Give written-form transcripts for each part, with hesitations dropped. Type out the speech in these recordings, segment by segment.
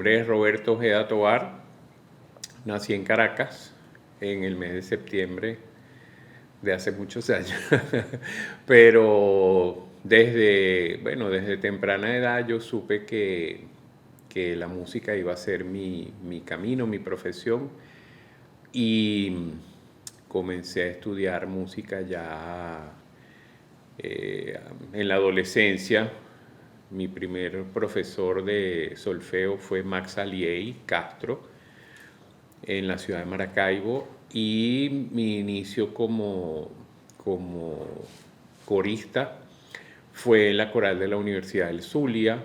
nombre es Roberto Ojeda Tovar. Nací en Caracas en el mes de septiembre de hace muchos años. Pero desde temprana edad yo supe que la música iba a ser mi camino, mi profesión. Y comencé a estudiar música ya en la adolescencia. Mi primer profesor de solfeo fue Max Aliey Castro en la ciudad de Maracaibo, y mi inicio como corista fue en la coral de la Universidad del Zulia.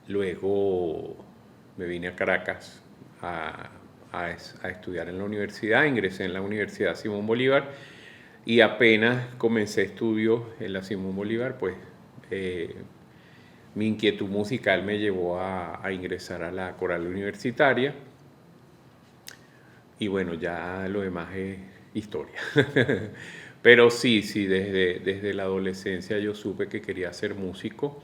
Luego me vine a Caracas a estudiar en la universidad, ingresé en la Universidad Simón Bolívar, y apenas comencé estudios en la Simón Bolívar, pues mi inquietud musical me llevó a ingresar a la coral universitaria, y bueno, ya lo demás es historia. Pero sí, desde la adolescencia yo supe que quería ser músico.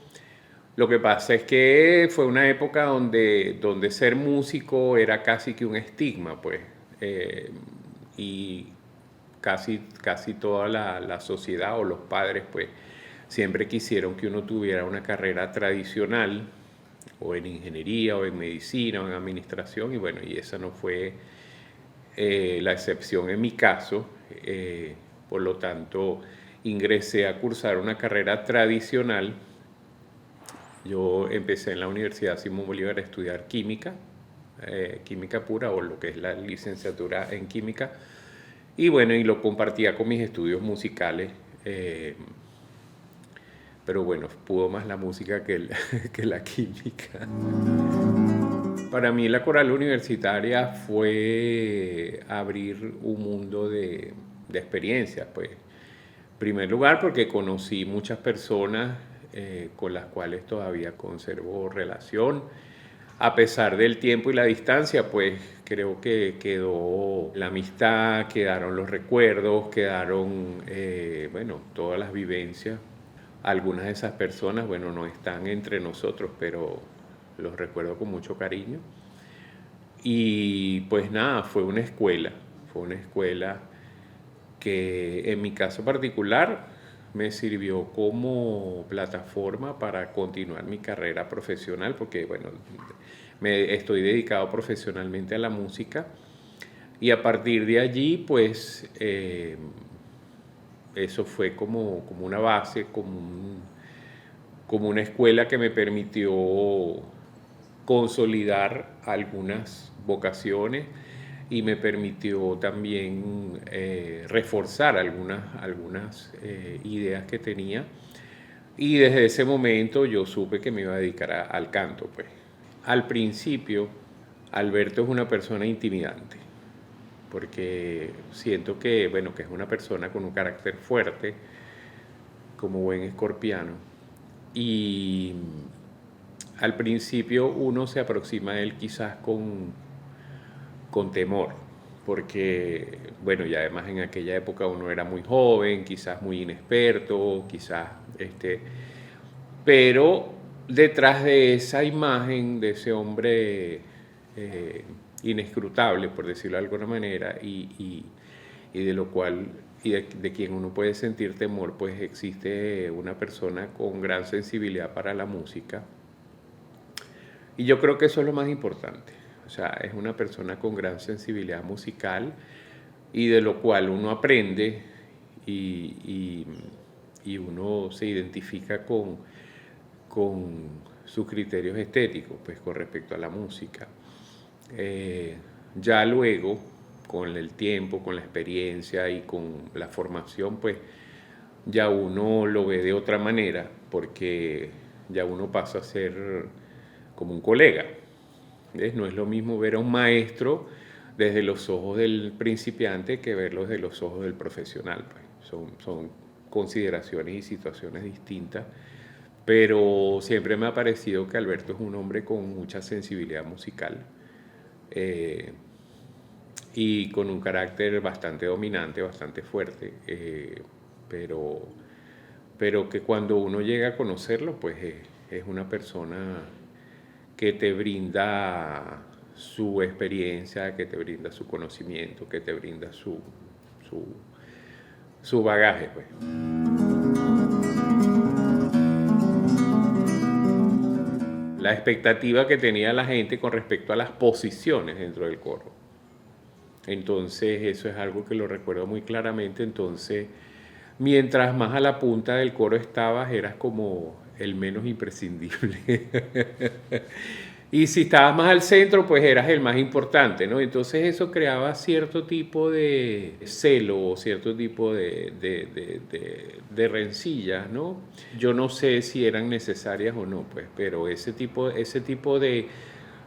Lo que pasa es que fue una época donde ser músico era casi que un estigma, pues. Y casi toda la sociedad o los padres, pues, siempre quisieron que uno tuviera una carrera tradicional, o en ingeniería, o en medicina, o en administración, y bueno, y esa no fue la excepción en mi caso. Por lo tanto, ingresé a cursar una carrera tradicional. Yo empecé en la Universidad Simón Bolívar a estudiar química, química pura, o lo que es la licenciatura en química, y bueno, y lo compartía con mis estudios musicales, pero bueno, pudo más la música que la química. Para mí la coral universitaria fue abrir un mundo de experiencias, pues. En primer lugar, porque conocí muchas personas con las cuales todavía conservo relación. A pesar del tiempo y la distancia, pues creo que quedó la amistad, quedaron los recuerdos, quedaron, bueno, todas las vivencias. Algunas de esas personas, bueno, no están entre nosotros, pero los recuerdo con mucho cariño. Y pues nada, fue una escuela que en mi caso particular me sirvió como plataforma para continuar mi carrera profesional, porque bueno, me estoy dedicado profesionalmente a la música, y a partir de allí pues eso fue como una base, como una escuela que me permitió consolidar algunas vocaciones, y me permitió también reforzar algunas ideas que tenía. Y desde ese momento yo supe que me iba a dedicar al canto, pues. Al principio, Alberto es una persona intimidante, porque siento que, bueno, que es una persona con un carácter fuerte, como buen escorpiano. Y al principio uno se aproxima a él quizás con temor, porque, bueno, y además en aquella época uno era muy joven, quizás muy inexperto, quizás, pero detrás de esa imagen de ese hombre eh, inescrutable, por decirlo de alguna manera, y de lo cual y de quien uno puede sentir temor, pues existe una persona con gran sensibilidad para la música. Y yo creo que eso es lo más importante. O sea, es una persona con gran sensibilidad musical, y de lo cual uno aprende, y, y uno se identifica con sus criterios estéticos, pues con respecto a la música. Ya luego, con el tiempo, con la experiencia y con la formación, pues ya uno lo ve de otra manera, porque ya uno pasa a ser como un colega. ¿Ves? No es lo mismo ver a un maestro desde los ojos del principiante que verlo desde los ojos del profesional, pues. Son consideraciones y situaciones distintas, pero siempre me ha parecido que Alberto es un hombre con mucha sensibilidad musical, eh, y con un carácter bastante dominante, bastante fuerte, pero, pero que cuando uno llega a conocerlo, pues es una persona que te brinda su experiencia, que te brinda su conocimiento, que te brinda su bagaje, pues. La expectativa que tenía la gente con respecto a las posiciones dentro del coro. Entonces eso es algo que lo recuerdo muy claramente. Entonces, mientras más a la punta del coro estabas, eras como el menos imprescindible. Y si estabas más al centro, pues eras el más importante, ¿no? Entonces eso creaba cierto tipo de celo, cierto tipo de rencillas, ¿no? Yo no sé si eran necesarias o no, pues, pero ese tipo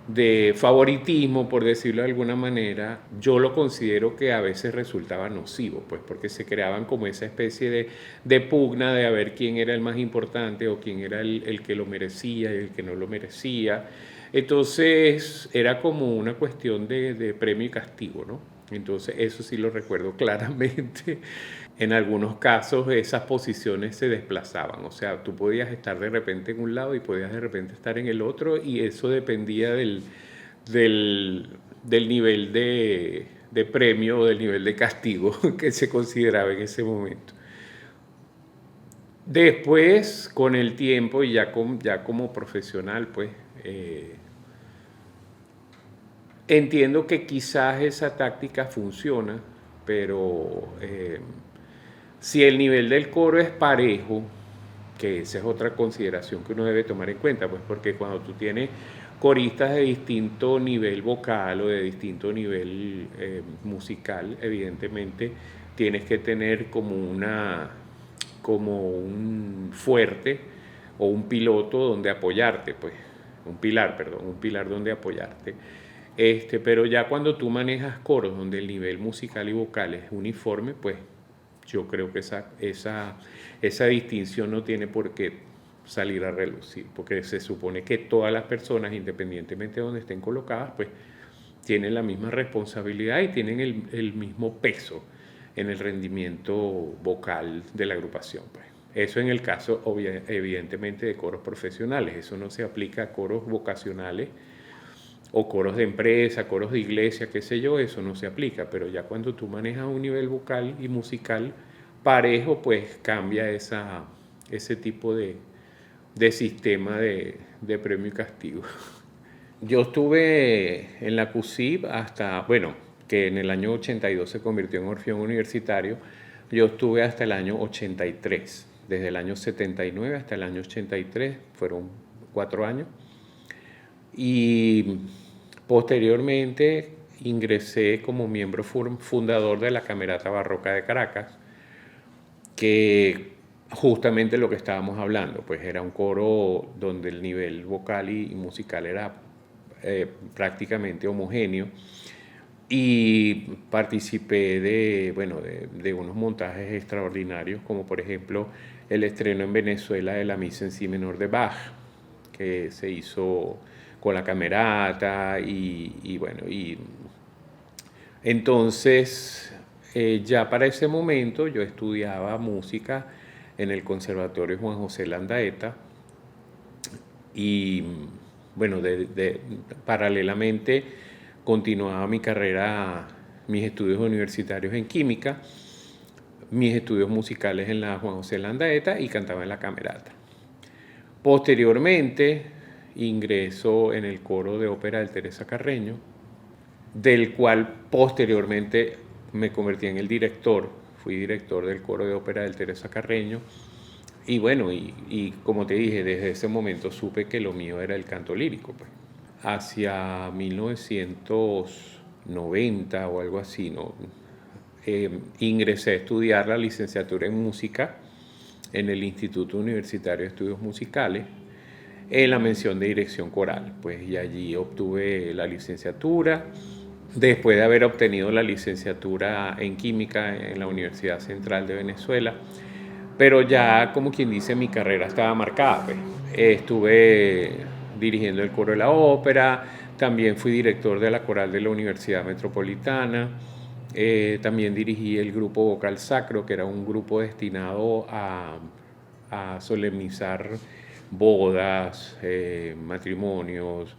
de favoritismo, por decirlo de alguna manera, yo lo considero que a veces resultaba nocivo, pues porque se creaban como esa especie de pugna de a ver quién era el más importante o quién era el que lo merecía y el que no lo merecía. Entonces era como una cuestión de premio y castigo, ¿no? Entonces eso sí lo recuerdo claramente. En algunos casos esas posiciones se desplazaban, o sea, tú podías estar de repente en un lado y podías de repente estar en el otro, y eso dependía del nivel de premio o del nivel de castigo que se consideraba en ese momento. Después, con el tiempo y ya como profesional, pues entiendo que quizás esa táctica funciona, pero si el nivel del coro es parejo, que esa es otra consideración que uno debe tomar en cuenta, pues porque cuando tú tienes coristas de distinto nivel vocal o de distinto nivel musical, evidentemente tienes que tener como un fuerte o un piloto donde apoyarte, pues, un pilar donde apoyarte. Pero ya cuando tú manejas coros donde el nivel musical y vocal es uniforme, pues yo creo que esa distinción no tiene por qué salir a relucir, porque se supone que todas las personas, independientemente de donde estén colocadas, pues tienen la misma responsabilidad y tienen el mismo peso en el rendimiento vocal de la agrupación, pues. Eso en el caso, evidentemente, de coros profesionales. Eso no se aplica a coros vocacionales o coros de empresa, coros de iglesia, qué sé yo, eso no se aplica. Pero ya cuando tú manejas un nivel vocal y musical parejo, pues cambia ese tipo de sistema de premio y castigo. Yo estuve en la CUSIP hasta, bueno, que en el año 82 se convirtió en Orfeón Universitario. Yo estuve hasta el año 83, desde el año 79 hasta el año 83, fueron 4 años. Y posteriormente ingresé como miembro fundador de la Camerata Barroca de Caracas, que justamente lo que estábamos hablando, pues era un coro donde el nivel vocal y musical era prácticamente homogéneo, y participé de unos montajes extraordinarios, como por ejemplo el estreno en Venezuela de la Misa en Si menor de Bach, que se hizo con la Camerata, y entonces ya para ese momento yo estudiaba música en el Conservatorio Juan José Landaeta, y bueno, paralelamente continuaba mi carrera, mis estudios universitarios en química, mis estudios musicales en la Juan José Landaeta, y cantaba en la Camerata. Posteriormente ingreso en el coro de ópera del Teresa Carreño, del cual posteriormente me convertí en el director. Fui director del coro de ópera del Teresa Carreño, y bueno, y como te dije, desde ese momento supe que lo mío era el canto lírico, pues. Hacia 1990 o algo así, ¿no? Ingresé a estudiar la licenciatura en música en el Instituto Universitario de Estudios Musicales, en la mención de dirección coral, pues, y allí obtuve la licenciatura, después de haber obtenido la licenciatura en química en la Universidad Central de Venezuela. Pero ya, como quien dice, mi carrera estaba marcada, pues. Estuve dirigiendo el coro de la ópera, también fui director de la coral de la Universidad Metropolitana, también dirigí el grupo vocal sacro, que era un grupo destinado a solemnizar bodas, matrimonios,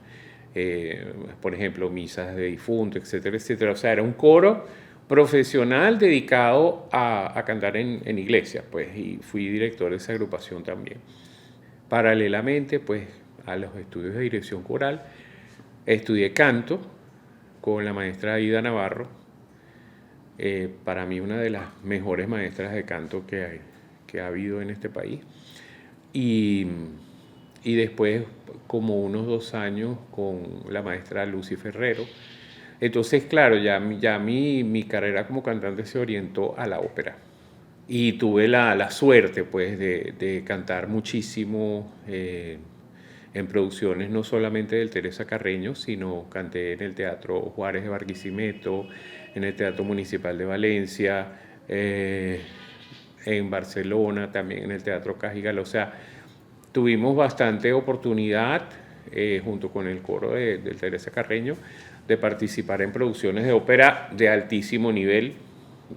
por ejemplo, misas de difunto, etcétera, etcétera. O sea, era un coro profesional dedicado a cantar en iglesias, pues, y fui director de esa agrupación también. Paralelamente, pues, a los estudios de dirección coral, estudié canto con la maestra Ida Navarro, para mí una de las mejores maestras de canto que ha habido en este país. Y, y después, como unos 2 años, con la maestra Lucy Ferrero. Entonces, claro, ya mi carrera como cantante se orientó a la ópera. Y tuve la suerte, pues, de cantar muchísimo en producciones no solamente del Teresa Carreño, sino canté en el Teatro Juárez de Barquisimeto, en el Teatro Municipal de Valencia, en Barcelona, también en el Teatro Cajigal. O sea, tuvimos bastante oportunidad, junto con el coro del Teresa Carreño, de participar en producciones de ópera de altísimo nivel,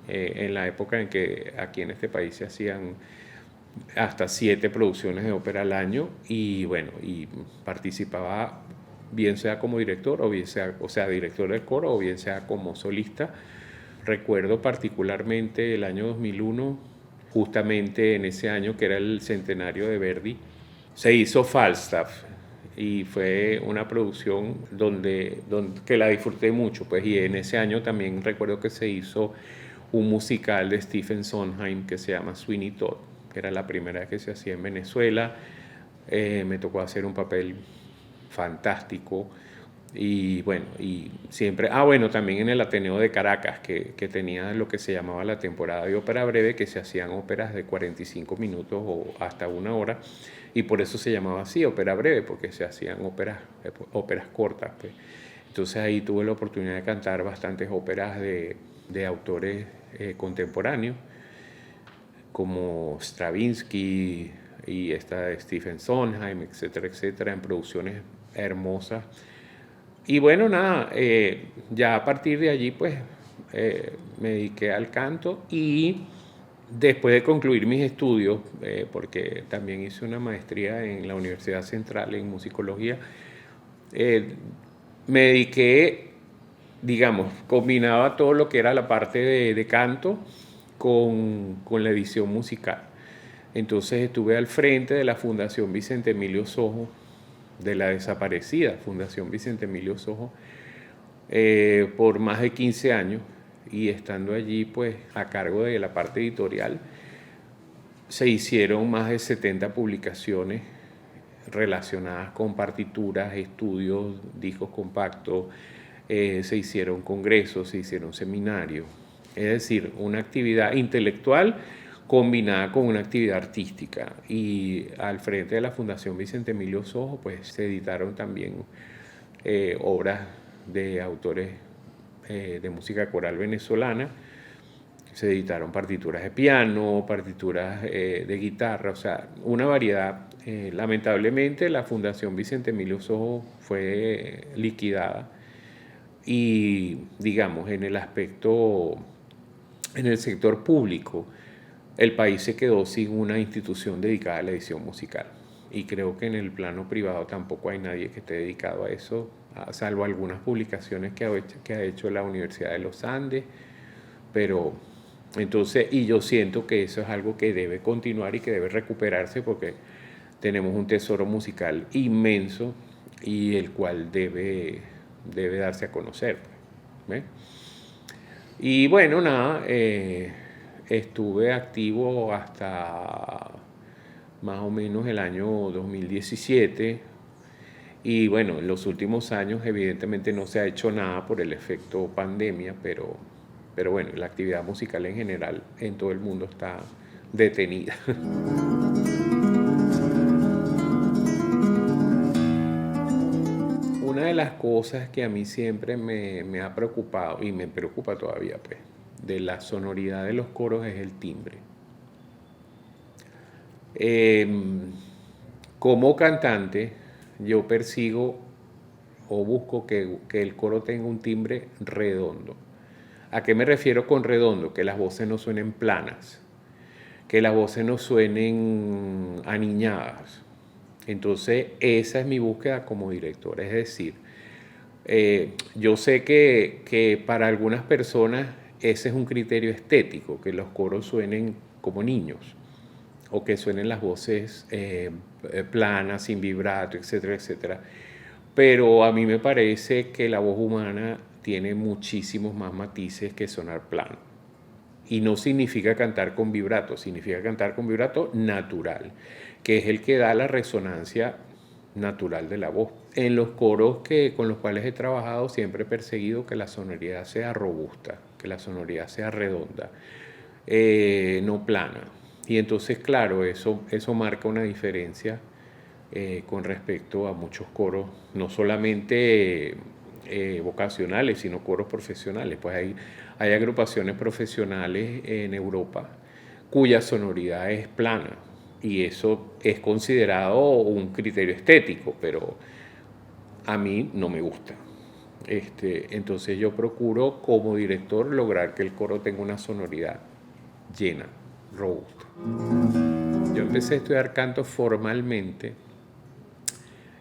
en la época en que aquí en este país se hacían hasta 7 producciones de ópera al año, y bueno, y participaba bien sea como director o bien sea, o sea, director del coro, o bien sea como solista. Recuerdo particularmente el año 2001, justamente en ese año que era el centenario de Verdi, se hizo Falstaff, y fue una producción que la disfruté mucho, pues, y en ese año también recuerdo que se hizo un musical de Stephen Sondheim que se llama Sweeney Todd, que era la primera vez que se hacía en Venezuela. Me tocó hacer un papel fantástico. Y bueno, y siempre, bueno, también en el Ateneo de Caracas, que tenía lo que se llamaba la temporada de ópera breve, que se hacían óperas de 45 minutos o hasta 1 hora, y por eso se llamaba así, ópera breve, porque se hacían óperas cortas, pues. Entonces ahí tuve la oportunidad de cantar bastantes óperas de autores contemporáneos, como Stravinsky y esta de Stephen Sondheim, etcétera, etcétera, en producciones hermosas. Y bueno, nada, ya a partir de allí, pues, me dediqué al canto, y después de concluir mis estudios, porque también hice una maestría en la Universidad Central en musicología, eh, me dediqué, digamos, combinaba todo lo que era la parte de canto con la edición musical. Entonces estuve al frente de la Fundación Vicente Emilio Sojo, de la desaparecida Fundación Vicente Emilio Sojo, por más de 15 años, y estando allí, pues, a cargo de la parte editorial, se hicieron más de 70 publicaciones relacionadas con partituras, estudios, discos compactos, se hicieron congresos, se hicieron seminarios, es decir, una actividad intelectual combinada con una actividad artística. Y al frente de la Fundación Vicente Emilio Sojo, pues, se editaron también obras de autores de música coral venezolana. Se editaron partituras de piano, partituras de guitarra, o sea, una variedad. Lamentablemente la Fundación Vicente Emilio Sojo fue liquidada, y, digamos, en el sector público, el país se quedó sin una institución dedicada a la edición musical. Y creo que en el plano privado tampoco hay nadie que esté dedicado a eso, salvo algunas publicaciones que ha hecho la Universidad de los Andes. Pero entonces, y yo siento que eso es algo que debe continuar y que debe recuperarse, porque tenemos un tesoro musical inmenso, y el cual debe darse a conocer, ¿ves? Y bueno, nada, estuve activo hasta más o menos el año 2017, y bueno, en los últimos años evidentemente no se ha hecho nada por el efecto pandemia, pero bueno, la actividad musical en general en todo el mundo está detenida. Una de las cosas que a mí siempre me ha preocupado, y me preocupa todavía, pues, de la sonoridad de los coros, es el timbre. Como cantante, yo persigo o busco que el coro tenga un timbre redondo. ¿A qué me refiero con redondo? Que las voces no suenen planas, que las voces no suenen aniñadas, Entonces, esa es mi búsqueda como director. Es decir, yo sé que para algunas personas ese es un criterio estético, que los coros suenen como niños o que suenen las voces planas, sin vibrato, etcétera, etcétera. Pero a mí me parece que la voz humana tiene muchísimos más matices que sonar plano. Y no significa cantar con vibrato, significa cantar con vibrato natural, que es el que da la resonancia natural de la voz. En los coros con los cuales he trabajado siempre he perseguido que la sonoridad sea robusta, que la sonoridad sea redonda, no plana. Y entonces, claro, eso marca una diferencia con respecto a muchos coros, no solamente vocacionales, sino coros profesionales. Pues hay agrupaciones profesionales en Europa cuya sonoridad es plana y eso es considerado un criterio estético, pero a mí no me gusta. Entonces yo procuro como director lograr que el coro tenga una sonoridad llena, robusta. Yo empecé a estudiar canto formalmente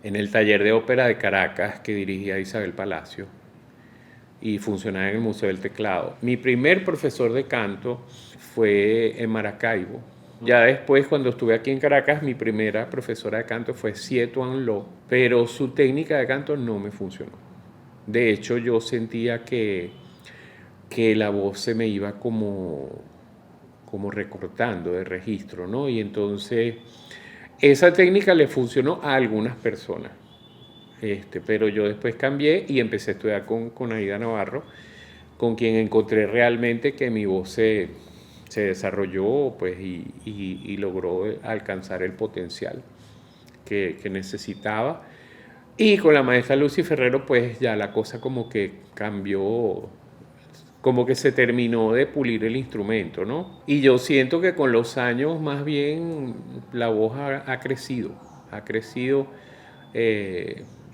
en el taller de ópera de Caracas que dirigía Isabel Palacio y funcionaba en el Museo del Teclado. Mi primer profesor de canto fue en Maracaibo. Ya después, cuando estuve aquí en Caracas, mi primera profesora de canto fue Sietuan Lo, pero su técnica de canto no me funcionó. De hecho, yo sentía que la voz se me iba como recortando de registro, ¿no? Y entonces esa técnica le funcionó a algunas personas, pero yo después cambié y empecé a estudiar con Aida Navarro, con quien encontré realmente que mi voz se desarrolló pues, y logró alcanzar el potencial que necesitaba. Y con la maestra Lucy Ferrero, pues ya la cosa como que cambió, como que se terminó de pulir el instrumento, ¿no? Y yo siento que con los años más bien la voz ha crecido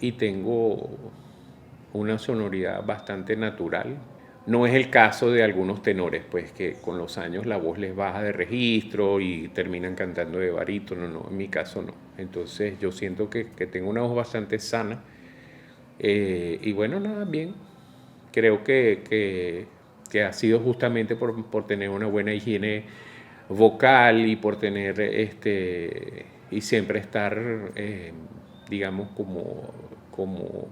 y tengo una sonoridad bastante natural. No es el caso de algunos tenores, pues que con los años la voz les baja de registro y terminan cantando de barítono, no, en mi caso no. Entonces yo siento que tengo una voz bastante sana y bueno, nada, bien. Creo que ha sido justamente por tener una buena higiene vocal y por tener y siempre estar, digamos, como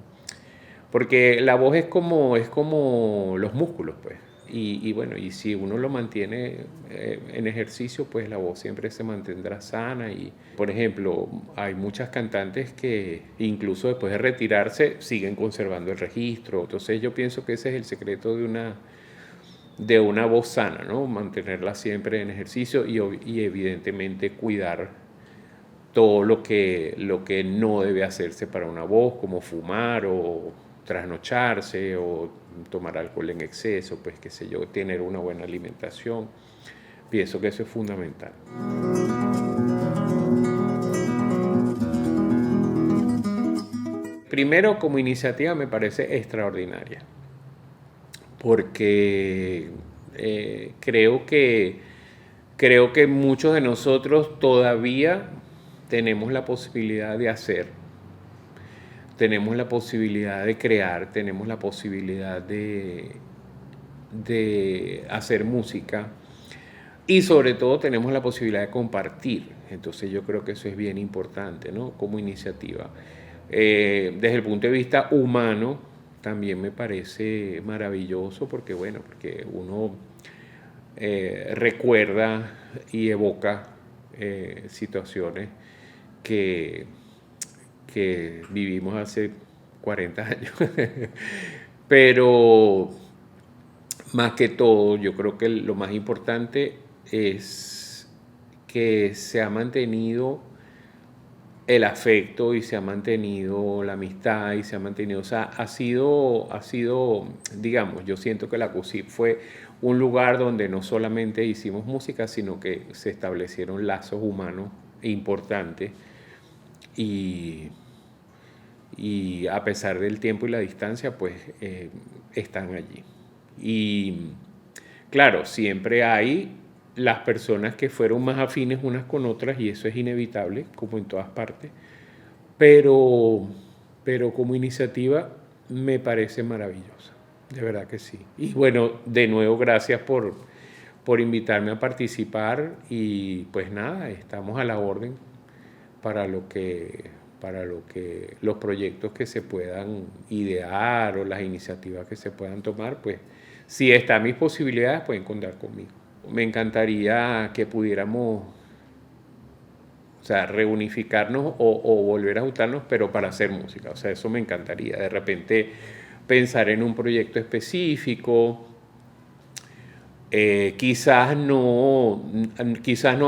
porque la voz es como los músculos, pues. Y bueno, y si uno lo mantiene en ejercicio, pues la voz siempre se mantendrá sana. Y, por ejemplo, hay muchas cantantes que incluso después de retirarse siguen conservando el registro. Entonces yo pienso que ese es el secreto de una voz sana, ¿no? Mantenerla siempre en ejercicio y evidentemente cuidar todo lo que no debe hacerse para una voz, como fumar o trasnocharse o tomar alcohol en exceso, pues qué sé yo, tener una buena alimentación. Pienso que eso es fundamental. Primero, como iniciativa me parece extraordinaria, porque creo que muchos de nosotros todavía tenemos la posibilidad de hacer, tenemos la posibilidad de crear, tenemos la posibilidad de hacer música y sobre todo tenemos la posibilidad de compartir. Entonces yo creo que eso es bien importante, ¿no? Como iniciativa. Desde el punto de vista humano también me parece maravilloso porque, bueno, porque uno recuerda y evoca situaciones que, que vivimos hace 40 años. Pero más que todo, yo creo que lo más importante es que se ha mantenido el afecto y se ha mantenido la amistad y se ha mantenido, o sea, ha sido, digamos, yo siento que la CUSIP fue un lugar donde no solamente hicimos música, sino que se establecieron lazos humanos importantes y, y a pesar del tiempo y la distancia, pues están allí. Y claro, siempre hay las personas que fueron más afines unas con otras y eso es inevitable, como en todas partes. pero, pero como iniciativa me parece maravillosa, de verdad que sí. Y bueno, de nuevo gracias por invitarme a participar y pues nada, estamos a la orden para lo que los proyectos que se puedan idear o las iniciativas que se puedan tomar, pues si están mis posibilidades pueden contar conmigo. Me encantaría que pudiéramos, o sea, reunificarnos o volver a juntarnos, pero para hacer música. O sea, eso me encantaría. De repente pensar en un proyecto específico, quizás no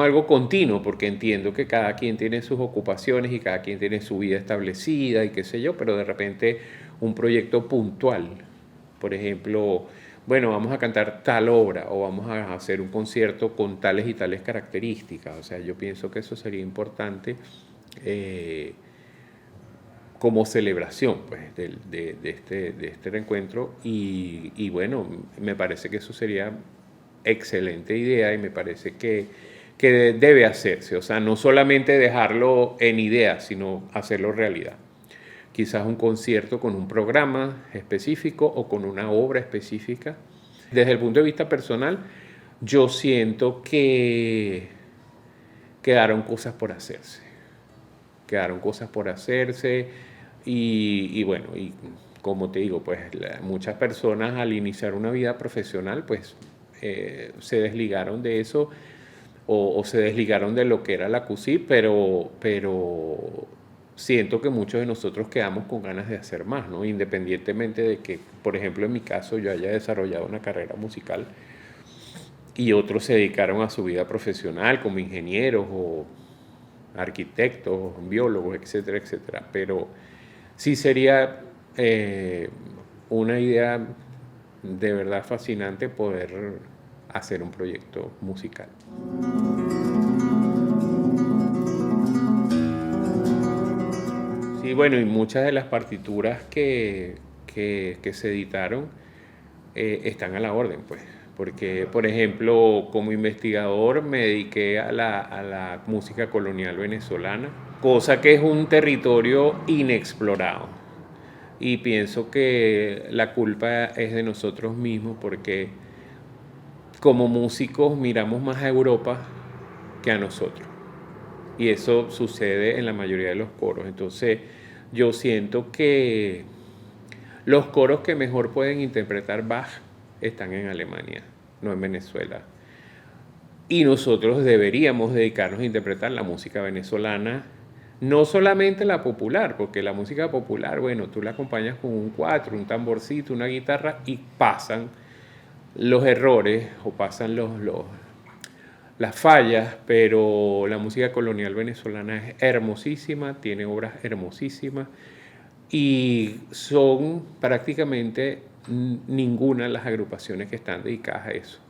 algo continuo, porque entiendo que cada quien tiene sus ocupaciones y cada quien tiene su vida establecida y qué sé yo, pero de repente un proyecto puntual, por ejemplo, bueno, vamos a cantar tal obra o vamos a hacer un concierto con tales y tales características. O sea, yo pienso que eso sería importante eh, como celebración pues, de este reencuentro y bueno, me parece que eso sería excelente idea y me parece que debe hacerse. O sea, no solamente dejarlo en idea, sino hacerlo realidad. Quizás un concierto con un programa específico o con una obra específica. Desde el punto de vista personal, yo siento que quedaron cosas por hacerse. Quedaron cosas por hacerse y bueno, y como te digo, pues muchas personas al iniciar una vida profesional, pues se desligaron de eso o se desligaron de lo que era la CUSI, pero siento que muchos de nosotros quedamos con ganas de hacer más, ¿no? Independientemente de que, por ejemplo, en mi caso yo haya desarrollado una carrera musical y otros se dedicaron a su vida profesional como ingenieros o arquitectos, biólogos, etcétera, etcétera. Pero sí sería una idea de verdad fascinante poder hacer un proyecto musical. Sí, bueno, y muchas de las partituras que se editaron están a la orden, pues. Porque, por ejemplo, como investigador me dediqué a la música colonial venezolana, cosa que es un territorio inexplorado. Y pienso que la culpa es de nosotros mismos porque como músicos miramos más a Europa que a nosotros. Y eso sucede en la mayoría de los coros. Entonces yo siento que los coros que mejor pueden interpretar Bach están en Alemania, no en Venezuela. Y nosotros deberíamos dedicarnos a interpretar la música venezolana, no solamente la popular, porque la música popular, bueno, tú la acompañas con un cuatro, un tamborcito, una guitarra y pasan los errores o pasan las fallas, pero la música colonial venezolana es hermosísima, tiene obras hermosísimas y son prácticamente ninguna de las agrupaciones que están dedicadas a eso.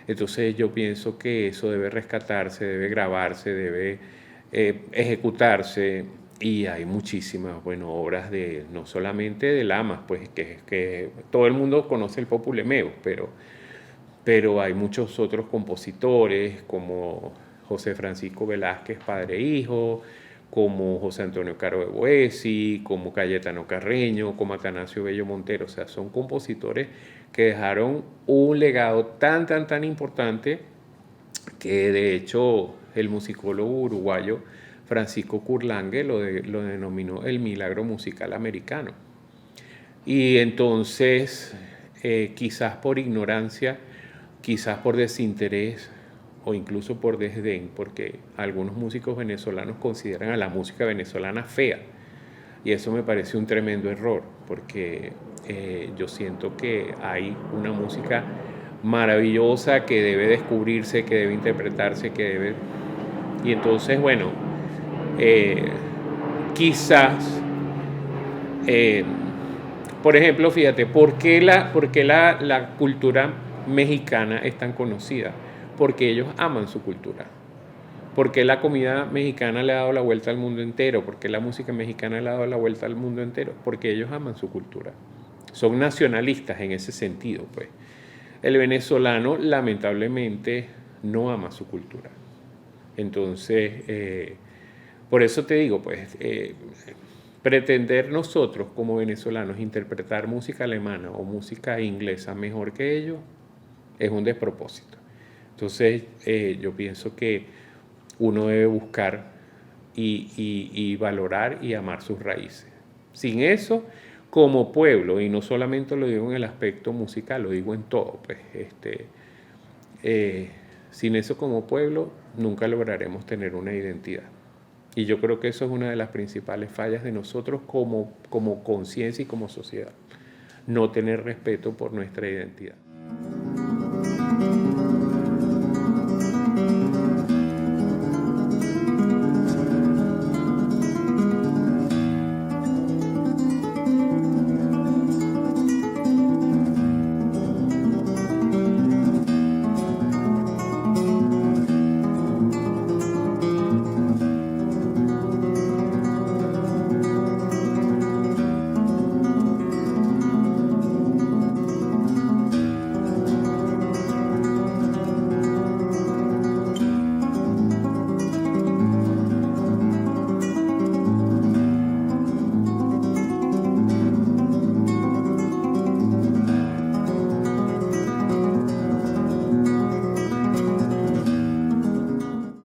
Entonces yo pienso que eso debe rescatarse, debe grabarse, debe ejecutarse y hay muchísimas obras no solamente de Lamas, pues que todo el mundo conoce el Populemeo, pero hay muchos otros compositores como José Francisco Velázquez, padre e hijo, como José Antonio Caro de Boesi, como Cayetano Carreño, como Atanasio Bello Montero. O sea, son compositores que dejaron un legado tan, tan, tan importante que de hecho el musicólogo uruguayo Francisco Curlangue lo denominó el milagro musical americano. Y entonces, quizás por ignorancia, quizás por desinterés o incluso por desdén, porque algunos músicos venezolanos consideran a la música venezolana fea. Y eso me parece un tremendo error, porque yo siento que hay una música maravillosa que debe descubrirse, que debe interpretarse, que debe... Y entonces, bueno, quizás, por ejemplo, fíjate, ¿por qué la cultura mexicana es tan conocida? Porque ellos aman su cultura. Porque la comida mexicana le ha dado la vuelta al mundo entero, porque la música mexicana le ha dado la vuelta al mundo entero, porque ellos aman su cultura. Son nacionalistas en ese sentido, pues. El venezolano, lamentablemente, no ama su cultura. Entonces, Por eso te digo, pues, pretender nosotros como venezolanos interpretar música alemana o música inglesa mejor que ellos es un despropósito. Entonces, yo pienso que uno debe buscar y valorar y amar sus raíces. Sin eso, como pueblo, y no solamente lo digo en el aspecto musical, lo digo en todo, pues, sin eso como pueblo nunca lograremos tener una identidad. Y yo creo que eso es una de las principales fallas de nosotros como conciencia y como sociedad. No tener respeto por nuestra identidad.